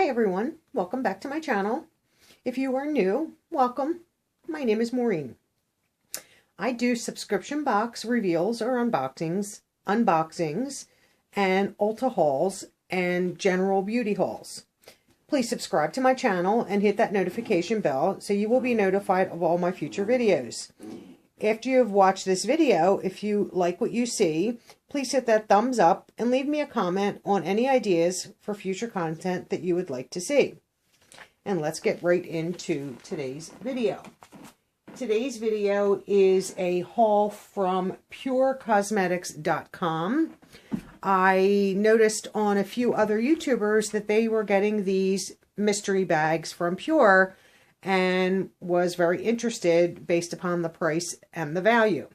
Hi everyone, welcome back to my channel. If you are new, welcome. My name is Maureen. I do subscription box reveals or unboxings, and Ulta hauls and general beauty hauls. Please subscribe to my channel and hit that notification bell so you will be notified of all my future videos. After you have watched this video, if you like what you see, please hit that thumbs up and leave me a comment on any ideas for future content that you would like to see. And let's get right into today's video. Today's video is a haul from PURcosmetics.com. I noticed on a few other YouTubers that they were getting these mystery bags from PUR and was very interested based upon the price and the value.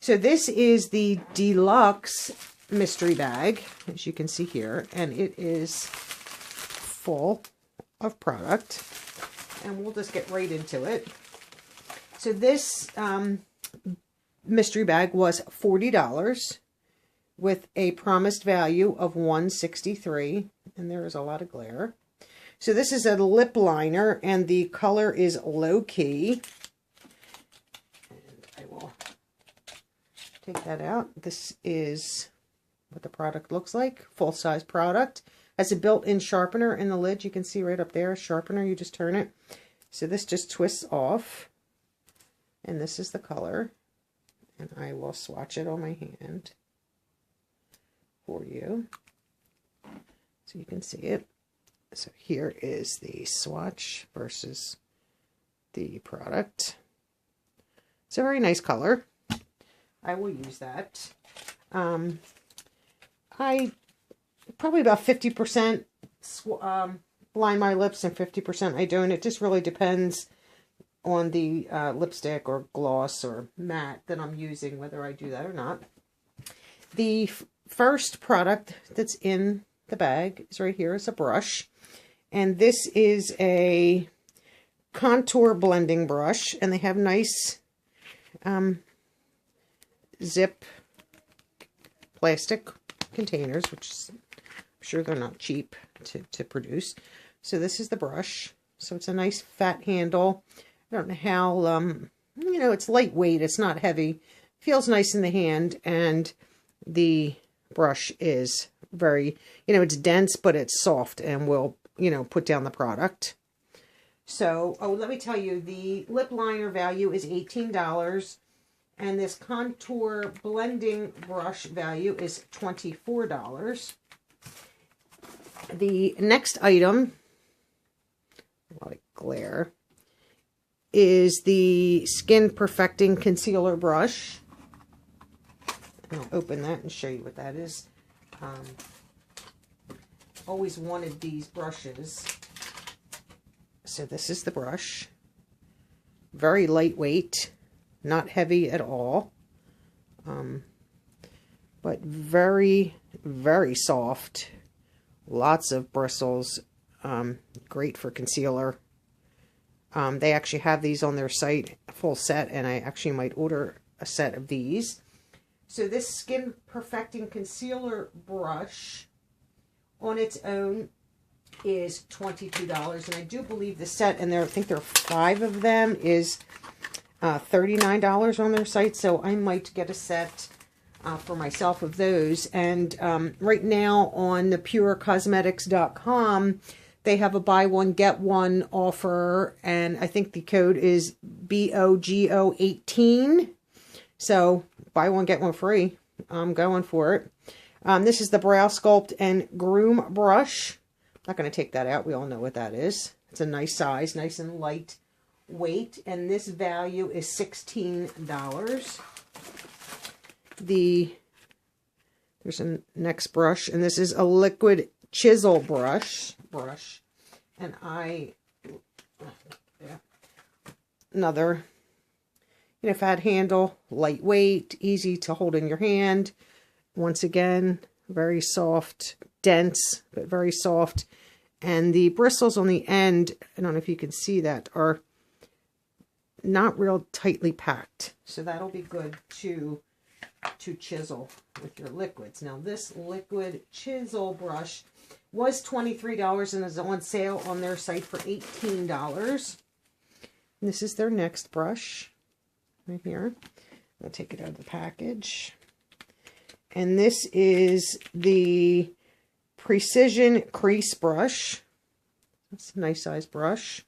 So this is the Deluxe mystery bag, as you can see here, and it is full of product. And we'll just get right into it. So this mystery bag was $40 with a promised value of $163, and there is a lot of glare. So this is a lip liner, and the color is Low Key. And I will take that out. This is what the product looks like. Full-size product. Has a built-in sharpener in the lid. You can see right up there, sharpener. You just turn it. So this just twists off. And this is the color. And I will swatch it on my hand for you so you can see it. So here is the swatch versus the product. It's a very nice color. I will use that. I probably about 50% line my lips and 50% I don't. It just really depends on the lipstick or gloss or matte that I'm using, whether I do that or not. The first product that's in the bag is right here. It's a brush. And this is a contour blending brush, and they have nice zip plastic containers, which I'm sure they're not cheap to produce. So this is the brush. So it's a nice fat handle. I don't know how, you know, it's lightweight. It's not heavy. Feels nice in the hand, and the brush is very, you know, it's dense, but it's soft and will, you know, put down the product. So, oh, let me tell you, the lip liner value is $18, and this contour blending brush value is $24. The next item, a lot of glare, is the Skin Perfecting Concealer Brush. And I'll open that and show you what that is. Always wanted these brushes. So this is the brush. Very lightweight, not heavy at all, but very, very soft. Lots of bristles. Great for concealer. They actually have these on their site, a full set, and I actually might order a set of these. So this Skin Perfecting Concealer Brush on its own is $22, and I do believe the set, and I think there are 5 of them, is $39 on their site, so I might get a set for myself of those. And right now on the PURcosmetics.com, they have a buy one get one offer, and I think the code is BOGO18. So buy one get one free. I'm going for it. This is the Brow Sculpt and Groom brush. I'm not going to take that out. We all know what that is. It's a nice size, nice and light weight, and this value is $16. There's a next brush, and this is a liquid chisel brush, and another, you know, fat handle, lightweight, easy to hold in your hand. Once again, very soft, dense, but very soft. And the bristles on the end, I don't know if you can see that, are not real tightly packed. So that'll be good to chisel with your liquids. Now this liquid chisel brush Was $23 and is on sale on their site for $18. And this is their next brush right here. I'll take it out of the package. And this is the Precision Crease brush. It's a nice size brush.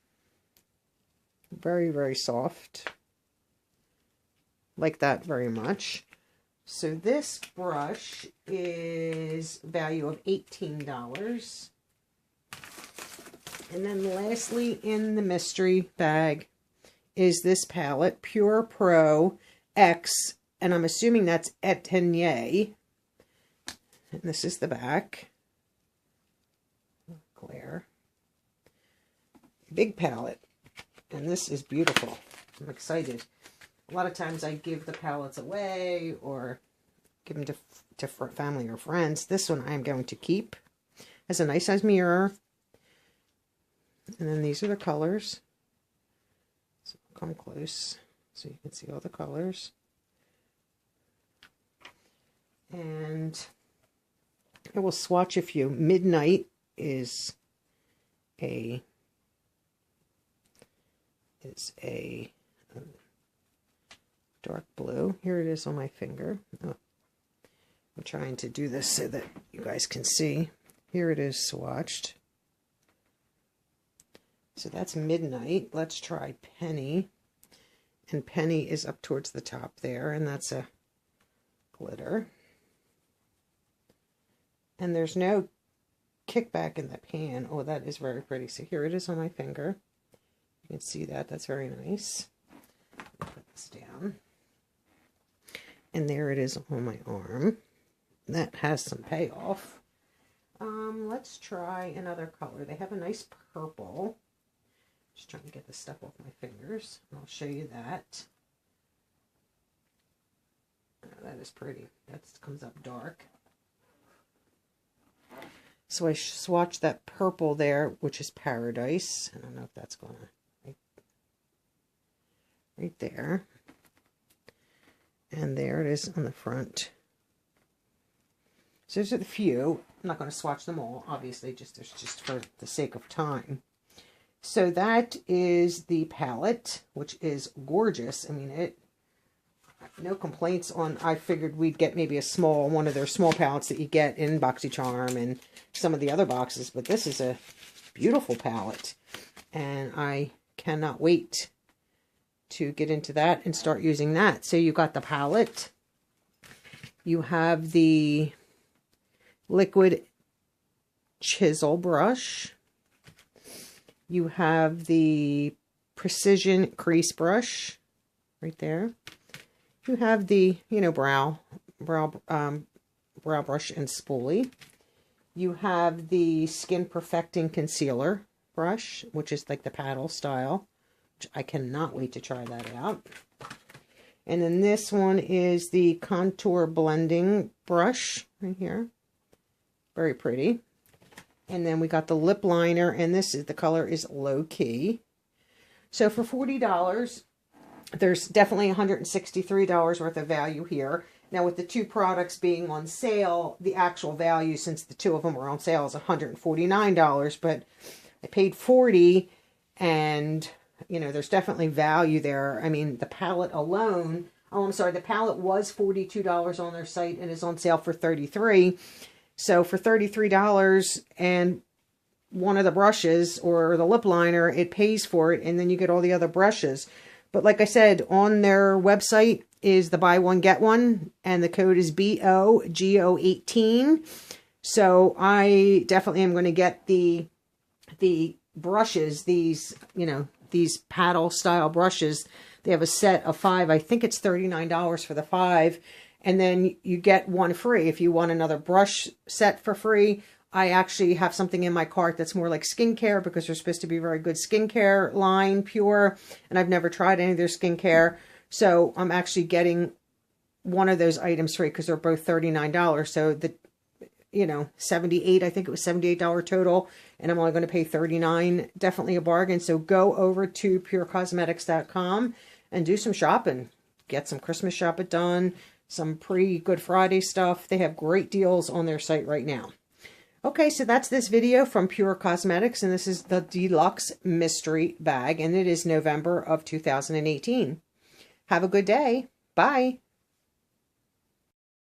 Very, very soft. Like that very much. So this brush is value of $18. And then lastly in the mystery bag is this palette, PUR Pro X, and I'm assuming that's etienne. And this is the back. Glare. Big palette. And this is beautiful. I'm excited. A lot of times I give the palettes away or give them to family or friends. This one I'm going to keep. Has a nice size mirror. And then these are the colors. So I'll come close so you can see all the colors. And I will swatch a few. Midnight is a dark blue. Here it is on my finger. Oh, I'm trying to do this so that you guys can see. Here it is swatched. So that's Midnight. Let's try Penny. And Penny is up towards the top there, and that's a glitter. And there's no kickback in the pan. Oh, that is very pretty. So here it is on my finger. You can see that. That's very nice. Put this down. And there it is on my arm. That has some payoff. Let's try another color. They have a nice purple. Just trying to get the stuff off my fingers. I'll show you that. Oh, that is pretty. That comes up dark. So I swatched that purple there, which is Paradise. I don't know if that's going to... Right there. And there it is on the front. So there's a few. I'm not going to swatch them all, obviously, just for the sake of time. So that is the palette, which is gorgeous. I mean, no complaints on, I figured we'd get maybe one of their small palettes that you get in BoxyCharm and some of the other boxes, but this is a beautiful palette. And I cannot wait to get into that and start using that. So you got the palette. You have the liquid chisel brush. You have the precision crease brush right there. You have the, brow brush and spoolie. You have the Skin Perfecting Concealer brush, which is like the paddle style. Which I cannot wait to try that out. And then this one is the Contour Blending brush right here. Very pretty. And then we got the lip liner, and the color is Low Key. So for $40, there's definitely $163 worth of value here. Now with the two products being on sale, the actual value, since the two of them were on sale, is $149. But I paid $40, and there's definitely value there. I mean, the palette alone, the palette was $42 on their site and is on sale for $33. So for $33 and one of the brushes or the lip liner, it pays for it, and then you get all the other brushes. But like I said, on their website is the buy one, get one, and the code is BOGO18. So I definitely am going to get the brushes, these paddle style brushes. They have a set of 5. I think it's $39 for the 5. And then you get one free. If you want another brush set for free, I actually have something in my cart that's more like skincare, because they're supposed to be very good skincare line, PUR. And I've never tried any of their skincare. So I'm actually getting one of those items free because they're both $39. So the, $78, I think it was $78 total. And I'm only going to pay $39. Definitely a bargain. So go over to PURcosmetics.com and do some shopping. Get some Christmas shopping done. Some pre-Good Friday stuff. They have great deals on their site right now. Okay, so that's this video from PUR Cosmetics, and this is the Deluxe Mystery Bag, and it is November of 2018. Have a good day. Bye.